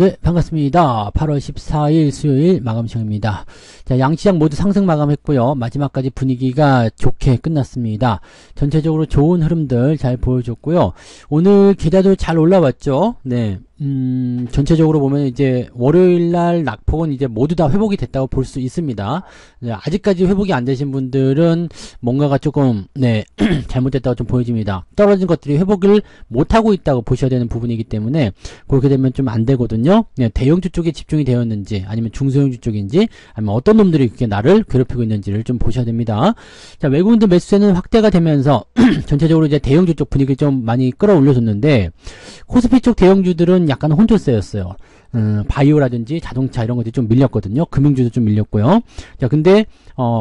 네, 반갑습니다. 8월 14일 수요일 마감 시간입니다. 자, 양시장 모두 상승 마감했고요. 마지막까지 분위기가 좋게 끝났습니다. 전체적으로 좋은 흐름들 잘 보여줬고요. 오늘 계좌도 잘 올라왔죠. 네. 전체적으로 보면 이제 월요일날 낙폭은 이제 모두 다 회복이 됐다고 볼 수 있습니다. 네, 아직까지 회복이 안 되신 분들은 뭔가가 조금, 네, 잘못됐다고 좀 보여집니다. 떨어진 것들이 회복을 못하고 있다고 보셔야 되는 부분이기 때문에 그렇게 되면 좀 안 되거든요. 네, 대형주 쪽에 집중이 되었는지 아니면 중소형주 쪽인지 아니면 어떤 놈들이 그렇게 나를 괴롭히고 있는지를 좀 보셔야 됩니다. 자, 외국인들 매수세는 확대가 되면서 전체적으로 이제 대형주 쪽 분위기를 좀 많이 끌어올려줬는데 코스피 쪽 대형주들은 약간 혼조세였어요. 바이오라든지 자동차 이런 것들이 좀 밀렸거든요. 금융주도 좀 밀렸고요. 자, 근데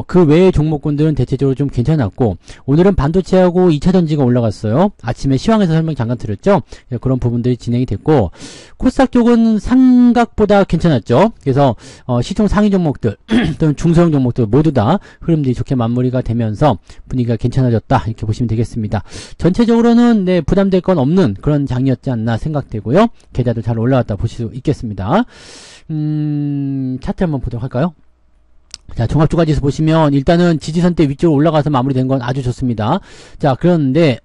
그 외의 종목군들은 대체적으로 좀 괜찮았고 오늘은 반도체하고 2차전지가 올라갔어요. 아침에 시황에서 설명 잠깐 드렸죠. 그런 부분들이 진행이 됐고 코스닥 쪽은 생각보다 괜찮았죠. 그래서 시총 상위 종목들 또는 중소형 종목들 모두 다 흐름들이 좋게 마무리가 되면서 분위기가 괜찮아졌다 이렇게 보시면 되겠습니다. 전체적으로는 네, 부담될 건 없는 그런 장이었지 않나 생각되고요. 계좌도 잘 올라왔다 보실 수 있겠습니다. 차트 한번 보도록 할까요? 자, 종합주가지수 보시면 일단은 지지선대 위쪽으로 올라가서 마무리된 건 아주 좋습니다. 자, 그런데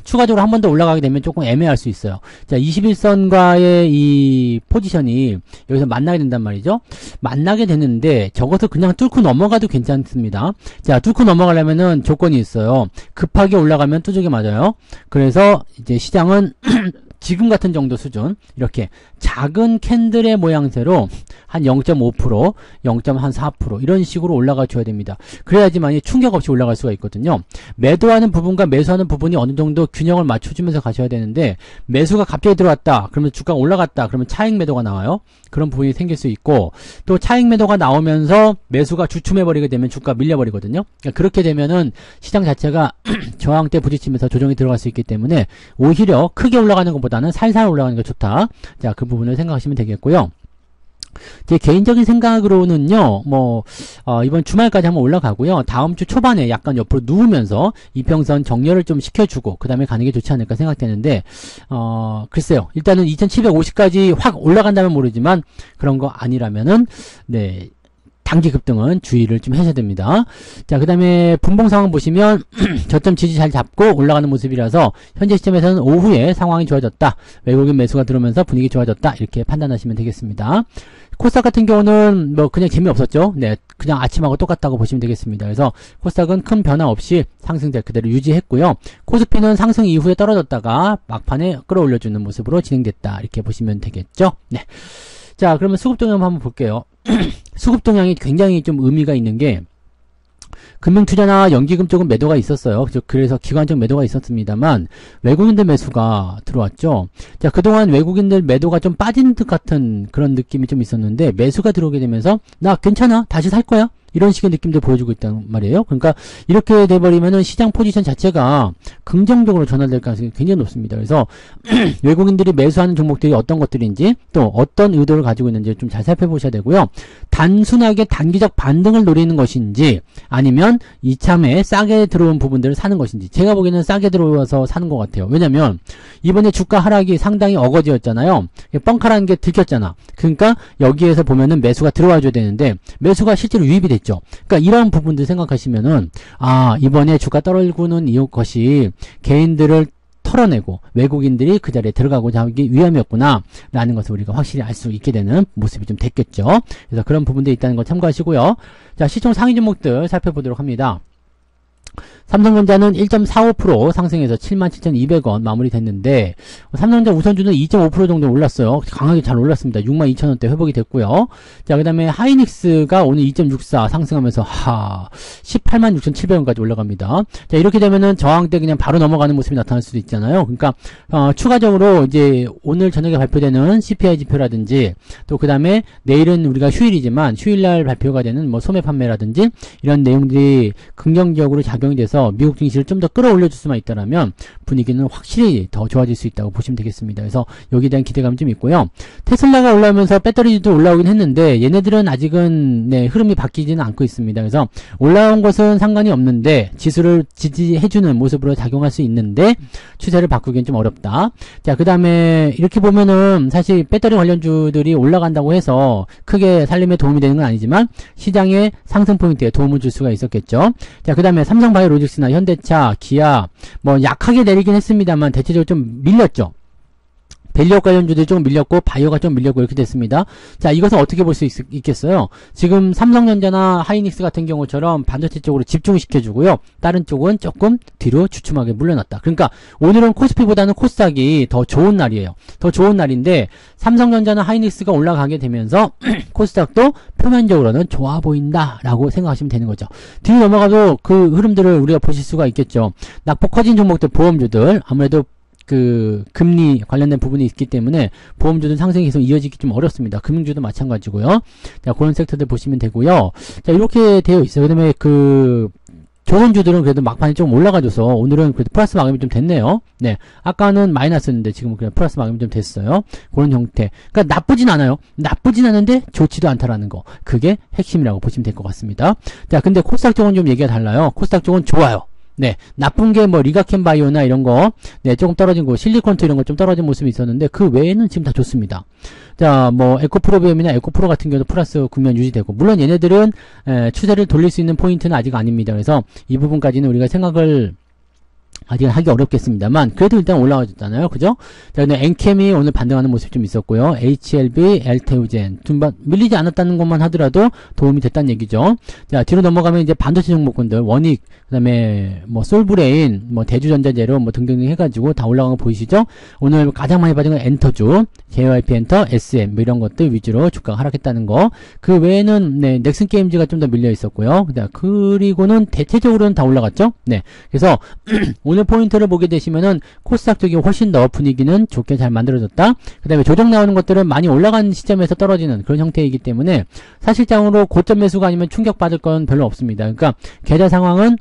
추가적으로 한 번 더 올라가게 되면 조금 애매할 수 있어요. 자, 21선과의 이 포지션이 여기서 만나게 된단 말이죠. 만나게 되는데 저것을 그냥 뚫고 넘어가도 괜찮습니다. 자, 뚫고 넘어가려면은 조건이 있어요. 급하게 올라가면 뚜둑이 맞아요. 그래서 이제 시장은 지금 같은 정도 수준 이렇게 작은 캔들의 모양새로 한 0.5%, 0.4% 이런 식으로 올라가 줘야 됩니다. 그래야지만이 충격 없이 올라갈 수가 있거든요. 매도하는 부분과 매수하는 부분이 어느 정도 균형을 맞춰주면서 가셔야 되는데 매수가 갑자기 들어왔다 그러면 주가가 올라갔다 그러면 차익 매도가 나와요. 그런 부분이 생길 수 있고 또 차익 매도가 나오면서 매수가 주춤해버리게 되면 주가가 밀려버리거든요. 그러니까 그렇게 되면은 시장 자체가 저항대 부딪히면서 조정이 들어갈 수 있기 때문에 오히려 크게 올라가는 것보다는 살살 올라가는 게 좋다. 자, 그 부분을 생각하시면 되겠고요. 제 개인적인 생각으로는요, 이번 주말까지 한번 올라가고요. 다음 주 초반에 약간 옆으로 누우면서 이평선 정렬을 좀 시켜주고, 그 다음에 가는 게 좋지 않을까 생각되는데, 글쎄요. 일단은 2750까지 확 올라간다면 모르지만, 그런 거 아니라면은, 네. 단기 급등은 주의를 좀 하셔야 됩니다. 자, 그 다음에 분봉 상황 보시면 저점 지지 잘 잡고 올라가는 모습이라서 현재 시점에서는 오후에 상황이 좋아졌다. 외국인 매수가 들어오면서 분위기 좋아졌다. 이렇게 판단하시면 되겠습니다. 코스닥 같은 경우는 뭐 그냥 재미없었죠. 네, 그냥 아침하고 똑같다고 보시면 되겠습니다. 그래서 코스닥은 큰 변화 없이 상승세 그대로 유지했고요. 코스피는 상승 이후에 떨어졌다가 막판에 끌어올려주는 모습으로 진행됐다. 이렇게 보시면 되겠죠. 네. 자, 그러면 수급 동향 한번 볼게요. 수급 동향이 굉장히 좀 의미가 있는 게 금융투자나 연기금 쪽은 매도가 있었어요. 그래서 기관적 매도가 있었습니다만 외국인들 매수가 들어왔죠. 자, 그동안 외국인들 매도가 좀 빠진 듯 같은 그런 느낌이 좀 있었는데 매수가 들어오게 되면서 나 괜찮아 다시 살 거야 이런 식의 느낌도 보여주고 있단 말이에요. 그러니까 이렇게 돼버리면은 시장 포지션 자체가 긍정적으로 전환될 가능성이 굉장히 높습니다. 그래서 외국인들이 매수하는 종목들이 어떤 것들인지 또 어떤 의도를 가지고 있는지 좀 잘 살펴보셔야 되고요. 단순하게 단기적 반등을 노리는 것인지 아니면 이참에 싸게 들어온 부분들을 사는 것인지 제가 보기에는 싸게 들어와서 사는 것 같아요. 왜냐면 이번에 주가 하락이 상당히 어거지였잖아요. 뻥카라는 게 들켰잖아. 그러니까 여기에서 보면은 매수가 들어와줘야 되는데 매수가 실제로 유입이 됐죠. 그러니까 이런 부분들 생각하시면은 이번에 주가 떨어지는 이것이 개인들을 털어내고 외국인들이 그 자리에 들어가고자 하기 위함이었구나 라는 것을 우리가 확실히 알 수 있게 되는 모습이 좀 됐겠죠. 그래서 그런 부분들이 있다는 거 참고하시고요. 자, 시총 상위 종목들 살펴보도록 합니다. 삼성전자는 1.45% 상승해서 77,200원 마무리됐는데 삼성전자 우선주는 2.5% 정도 올랐어요. 강하게 잘 올랐습니다. 62,000원대 회복이 됐고요. 자, 그 다음에 하이닉스가 오늘 2.64 상승하면서 186,700원까지 올라갑니다. 자, 이렇게 되면은 저항대 그냥 바로 넘어가는 모습이 나타날 수도 있잖아요. 그러니까 추가적으로 이제 오늘 저녁에 발표되는 CPI 지표라든지 또 그 다음에 내일은 우리가 휴일이지만 휴일날 발표가 되는 뭐 소매 판매라든지 이런 내용들이 긍정적으로 작용이 돼서 하면서 미국 증시를 좀 더 끌어올려줄 수만 있다라면 분위기는 확실히 더 좋아질 수 있다고 보시면 되겠습니다. 그래서 여기에 대한 기대감이 좀 있고요. 테슬라가 올라오면서 배터리도 올라오긴 했는데 얘네들은 아직은 네, 흐름이 바뀌지는 않고 있습니다. 그래서 올라온 것은 상관이 없는데 지수를 지지해주는 모습으로 작용할 수 있는데 추세를 바꾸기는 좀 어렵다. 자, 그 다음에 이렇게 보면은 사실 배터리 관련주들이 올라간다고 해서 크게 살림에 도움이 되는 건 아니지만 시장의 상승 포인트에 도움을 줄 수가 있었겠죠. 자, 그 다음에 삼성바이오로직스나 현대차, 기아 뭐 약하게 내리긴 했습니다만 대체적으로 좀 밀렸죠. 밸류업 관련주들이 좀 밀렸고 바이오가 좀 밀렸고 이렇게 됐습니다. 자, 이것은 어떻게 볼 수 있겠어요? 지금 삼성전자나 하이닉스 같은 경우처럼 반도체 쪽으로 집중시켜주고요. 다른 쪽은 조금 뒤로 주춤하게 물러났다. 그러니까 오늘은 코스피보다는 코스닥이 더 좋은 날이에요. 더 좋은 날인데 삼성전자나 하이닉스가 올라가게 되면서 코스닥도 표면적으로는 좋아 보인다라고 생각하시면 되는 거죠. 뒤로 넘어가도 그 흐름들을 우리가 보실 수가 있겠죠. 낙폭 커진 종목들, 보험주들 아무래도 그 금리 관련된 부분이 있기 때문에 보험주들 상승이 계속 이어지기 좀 어렵습니다. 금융주도 마찬가지고요. 자, 그런 섹터들 보시면 되고요. 자, 이렇게 되어 있어요. 그 다음에 그 조선주들은 그래도 막판에 좀 올라가줘서 오늘은 그래도 플러스 마감이 좀 됐네요. 네, 아까는 마이너스였는데 지금은 그냥 플러스 마감이 좀 됐어요. 그런 형태. 그러니까 나쁘진 않아요. 나쁘진 않은데 좋지도 않다라는 거. 그게 핵심이라고 보시면 될 것 같습니다. 자, 근데 코스닥 쪽은 좀 얘기가 달라요. 코스닥 쪽은 좋아요. 네, 나쁜 게 뭐 리가켄 바이오나 이런 거, 네, 조금 떨어진 거, 실리콘트 이런 거 좀 떨어진 모습이 있었는데 그 외에는 지금 다 좋습니다. 자, 뭐 에코프로비움이나 에코프로 같은 경우도 플러스 국면 유지되고, 물론 얘네들은 추세를 돌릴 수 있는 포인트는 아직 아닙니다. 그래서 이 부분까지는 우리가 생각을 아직 하기 어렵겠습니다만 그래도 일단 올라와줬잖아요. 그죠? 자, 근데 엔캠이 오늘 반등하는 모습이 좀 있었고요. HLB, 엘테우젠 밀리지 않았다는 것만 하더라도 도움이 됐다는 얘기죠. 자, 뒤로 넘어가면 이제 반도체 종목군들 원익, 그다음에 뭐 솔브레인, 뭐 대주전자재료 뭐 등등 해가지고 다 올라간 거 보이시죠? 오늘 가장 많이 빠진 건 엔터주, JYP 엔터, SM 뭐 이런 것들 위주로 주가가 하락했다는 거. 그 외에는 네, 넥슨 게임즈가 좀 더 밀려 있었고요. 그리고는 대체적으로는 다 올라갔죠. 네, 그래서 오늘 포인트를 보게 되시면은 코스닥 쪽이 훨씬 더 분위기는 좋게 잘 만들어졌다. 그 다음에 조정 나오는 것들은 많이 올라간 시점에서 떨어지는 그런 형태이기 때문에 사실상으로 고점 매수가 아니면 충격받을 건 별로 없습니다. 그러니까 계좌 상황은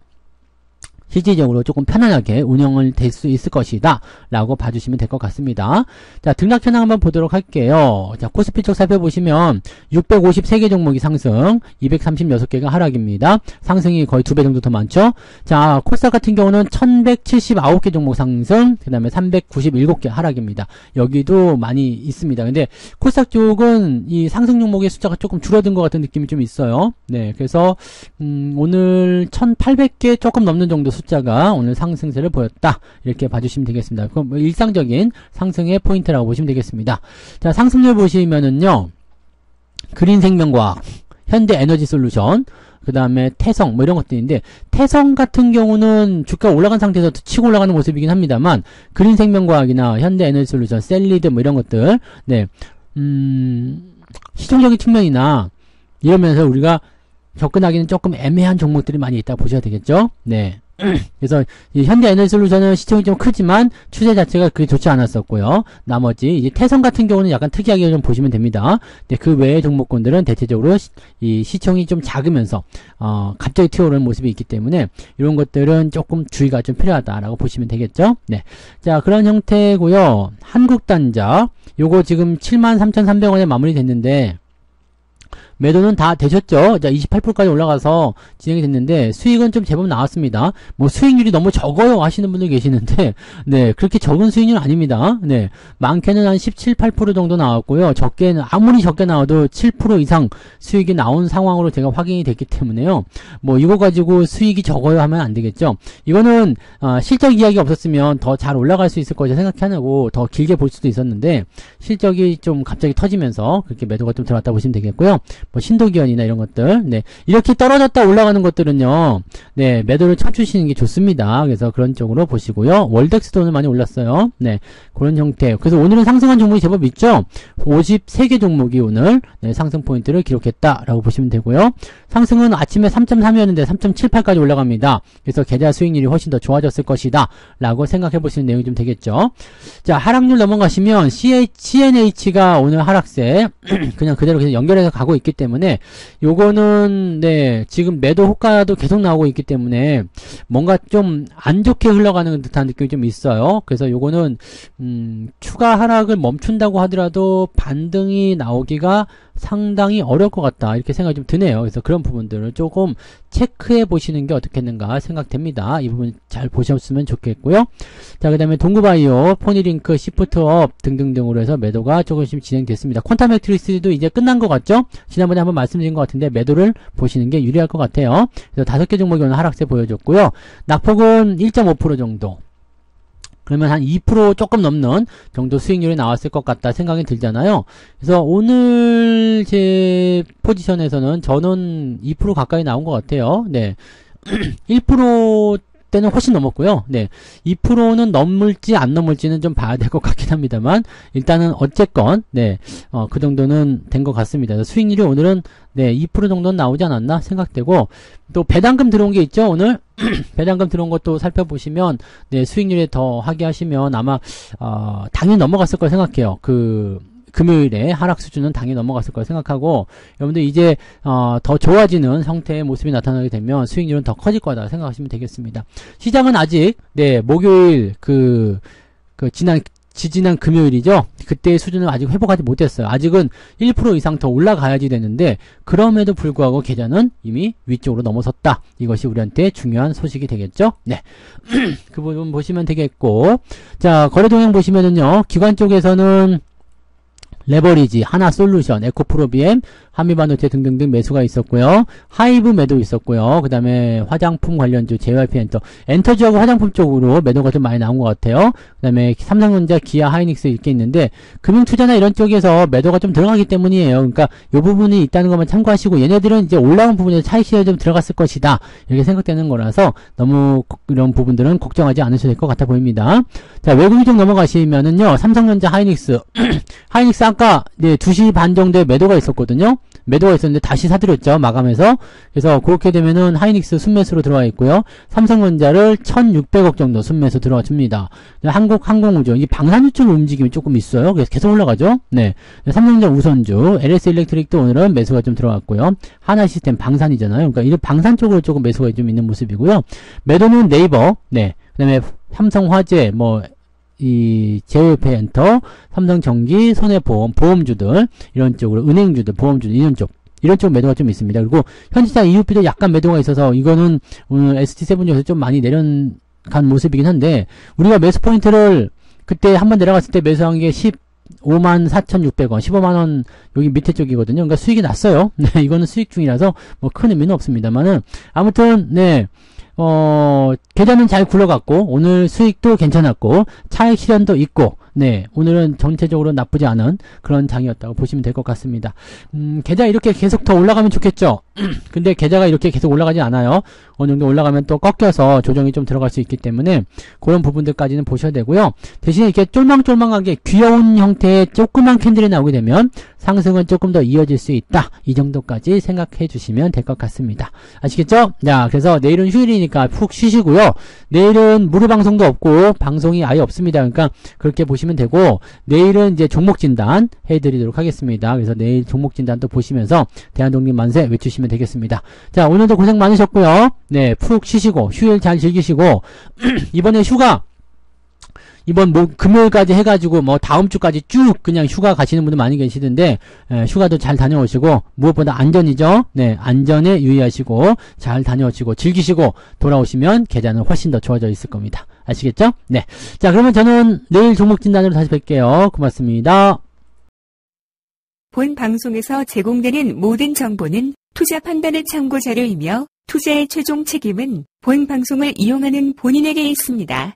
실질적으로 조금 편안하게 운영을 될 수 있을 것이다 라고 봐주시면 될 것 같습니다. 자, 등락 현황 한번 보도록 할게요. 자, 코스피 쪽 살펴보시면 653개 종목이 상승, 236개가 하락입니다. 상승이 거의 2배 정도 더 많죠. 자, 코스닥 같은 경우는 1179개 종목 상승, 그 다음에 397개 하락입니다. 여기도 많이 있습니다. 근데 코스닥 쪽은 이 상승 종목의 숫자가 조금 줄어든 것 같은 느낌이 좀 있어요. 네, 그래서 오늘 1800개 조금 넘는 정도 숫자가 오늘 상승세를 보였다. 이렇게 봐주시면 되겠습니다. 그럼 뭐 일상적인 상승의 포인트라고 보시면 되겠습니다. 자, 상승률 보시면은요, 그린생명과학, 현대에너지솔루션, 그 다음에 태성, 뭐 이런 것들인데, 태성 같은 경우는 주가 올라간 상태에서 치고 올라가는 모습이긴 합니다만, 그린생명과학이나 현대에너지솔루션, 셀리드 뭐 이런 것들, 네, 시종적인 측면이나 이러면서 우리가 접근하기는 조금 애매한 종목들이 많이 있다고 보셔야 되겠죠? 네. 그래서 이 현대에너지솔루션은 시총이 좀 크지만 추세 자체가 그렇게 좋지 않았었고요. 나머지 이제 태성 같은 경우는 약간 특이하게 좀 보시면 됩니다. 근데 그 외의 종목군들은 대체적으로 이 시총이 좀 작으면서 갑자기 튀어오르는 모습이 있기 때문에 이런 것들은 조금 주의가 좀 필요하다라고 보시면 되겠죠. 네. 자, 그런 형태고요. 한국단자 요거 지금 73,300원에 마무리됐는데 매도는 다 되셨죠? 자, 28%까지 올라가서 진행이 됐는데 수익은 좀 제법 나왔습니다. 뭐 수익률이 너무 적어요 하시는 분들 계시는데 네, 그렇게 적은 수익률은 아닙니다. 네, 많게는 한 17, 8% 정도 나왔고요. 적게는 아무리 적게 나와도 7% 이상 수익이 나온 상황으로 제가 확인이 됐기 때문에요. 뭐 이거 가지고 수익이 적어요 하면 안 되겠죠. 이거는 실적 이야기가 없었으면 더 잘 올라갈 수 있을 것이라 생각하고 더 길게 볼 수도 있었는데 실적이 좀 갑자기 터지면서 그렇게 매도가 좀 들어왔다 보시면 되겠고요. 뭐 신도기현이나 이런 것들, 네, 이렇게 떨어졌다 올라가는 것들은요, 네, 매도를 쳐주시는 게 좋습니다. 그래서 그런 쪽으로 보시고요. 월덱스도 오늘 많이 올랐어요. 네, 그런 형태. 그래서 오늘은 상승한 종목이 제법 있죠. 53개 종목이 오늘 네, 상승 포인트를 기록했다라고 보시면 되고요. 상승은 아침에 3.3이었는데 3.78까지 올라갑니다. 그래서 계좌 수익률이 훨씬 더 좋아졌을 것이다 라고 생각해 보시는 내용이 좀 되겠죠. 자, 하락률 넘어가시면 CNH가 오늘 하락세 그냥 그대로 연결해서 가고 있기 때문에 요거는 네, 지금 매도 호가도 계속 나오고 있기 때문에 뭔가 좀 안 좋게 흘러가는 듯한 느낌이 좀 있어요. 그래서 요거는 추가 하락을 멈춘다고 하더라도 반등이 나오기가 상당히 어려울 것 같다 이렇게 생각이 좀 드네요. 그래서 그런 부분들을 조금 체크해 보시는 게 어떻겠는가 생각됩니다. 이 부분 잘 보셨으면 좋겠고요. 자, 그 다음에 동구바이오, 포니링크, 시프트업 등등등으로 해서 매도가 조금씩 진행됐습니다. 퀀타매트리스도 이제 끝난 것 같죠? 지난번에 한번 말씀드린 것 같은데 매도를 보시는 게 유리할 것 같아요. 그래서 5개 종목이 오늘 하락세 보여줬고요. 낙폭은 1.5% 정도. 그러면 한 2% 조금 넘는 정도 수익률이 나왔을 것 같다 생각이 들잖아요. 그래서 오늘 제 포지션에서는 저는 2% 가까이 나온 것 같아요. 네. 1% 때는 훨씬 넘었고요. 네. 2%는 넘을지 안 넘을지는 좀 봐야 될 것 같긴 합니다만, 일단은 어쨌건, 네. 그 정도는 된 것 같습니다. 그래서 수익률이 오늘은, 네, 2% 정도는 나오지 않았나 생각되고, 또 배당금 들어온 게 있죠, 오늘? 배당금 들어온 것도 살펴보시면, 네, 수익률이 더 하게 하시면 아마, 당연히 넘어갔을 걸 생각해요. 금요일에 하락 수준은 당연히 넘어갔을 걸 생각하고, 여러분들 이제 더 좋아지는 형태의 모습이 나타나게 되면 수익률은 더 커질 거다 생각하시면 되겠습니다. 시장은 아직 네, 목요일 지지난 금요일이죠. 그때의 수준을 아직 회복하지 못했어요. 아직은 1% 이상 더 올라가야지 되는데, 그럼에도 불구하고 계좌는 이미 위쪽으로 넘어섰다. 이것이 우리한테 중요한 소식이 되겠죠. 네. 그 부분 보시면 되겠고, 자, 거래 동향 보시면은요, 기관 쪽에서는 레버리지, 하나솔루션, 에코프로비엠, 한미반도체 등등등 매수가 있었고요. 하이브 매도 있었고요. 그 다음에 화장품 관련주, JYP 엔터주하고 화장품 쪽으로 매도가 좀 많이 나온 것 같아요. 그 다음에 삼성전자, 기아, 하이닉스 이렇게 있는데, 금융투자나 이런 쪽에서 매도가 좀 들어가기 때문이에요. 그러니까 이 부분이 있다는 것만 참고하시고, 얘네들은 이제 올라온 부분에서 차익 실현이 좀 들어갔을 것이다. 이렇게 생각되는 거라서 너무 이런 부분들은 걱정하지 않으셔도 될 것 같아 보입니다. 자, 외국인 쪽 넘어가시면은요, 삼성전자, 하이닉스, 하이닉스 아까 네, 2시 반 정도에 매도가 있었거든요. 매도가 있었는데 다시 사들였죠. 마감해서. 그래서 그렇게 되면은 하이닉스 순매수로 들어와 있고요. 삼성전자를 1600억 정도 순매수 들어와 줍니다. 한국항공우주, 이 방산주 쪽 움직임이 조금 있어요. 그래서 계속 올라가죠. 네. 삼성전자 우선주, LS일렉트릭도 오늘은 매수가 좀 들어왔고요. 하나시스템 방산이잖아요. 그러니까 이 방산 쪽으로 조금 매수가 좀 있는 모습이고요. 매도는 네이버, 네. 그 다음에 삼성화재, 이 JYP 엔터, 삼성전기, 손해보험, 보험주들 이런 쪽으로 은행주들, 보험주들 이런 쪽 매도가 좀 있습니다. 그리고 현지차 EUP도 약간 매도가 있어서 이거는 오늘 ST7에서 좀 많이 내려간 모습이긴 한데, 우리가 매수 포인트를 그때 한번 내려갔을 때 매수한 게 154,600원, 15만원 여기 밑에 쪽이거든요. 그러니까 수익이 났어요. 네, 이거는 수익 중이라서 큰 의미는 없습니다만은, 아무튼 네. 계좌는 잘 굴러갔고, 오늘 수익도 괜찮았고, 차익 실현도 있고, 네, 오늘은 전체적으로 나쁘지 않은 그런 장이었다고 보시면 될 것 같습니다. 계좌 이렇게 계속 더 올라가면 좋겠죠? 근데 계좌가 이렇게 계속 올라가지 않아요. 어느 정도 올라가면 또 꺾여서 조정이 좀 들어갈 수 있기 때문에 그런 부분들까지는 보셔야 되고요. 대신에 이렇게 쫄망쫄망하게 귀여운 형태의 조그만 캔들이 나오게 되면 상승은 조금 더 이어질 수 있다. 이 정도까지 생각해 주시면 될 것 같습니다. 아시겠죠? 자, 그래서 내일은 휴일이니까 푹 쉬시고요. 내일은 무료 방송도 없고 방송이 아예 없습니다. 그러니까 그렇게 보시면 되고, 내일은 이제 종목 진단 해드리도록 하겠습니다. 그래서 내일 종목 진단도 보시면서 대한독립 만세 외치시면 되겠습니다. 자, 오늘도 고생 많으셨고요. 네, 푹 쉬시고 휴일 잘 즐기시고 이번에 휴가 이번 금요일까지 해가지고 다음 주까지 쭉 그냥 휴가 가시는 분들 많이 계시던데, 휴가도 잘 다녀오시고 무엇보다 안전이죠. 네, 안전에 유의하시고 잘 다녀오시고 즐기시고 돌아오시면 계좌는 훨씬 더 좋아져 있을 겁니다. 아시겠죠? 네. 자, 그러면 저는 내일 종목 진단으로 다시 뵐게요. 고맙습니다. 본 방송에서 제공되는 모든 정보는 투자 판단의 참고 자료이며 투자의 최종 책임은 본 방송을 이용하는 본인에게 있습니다.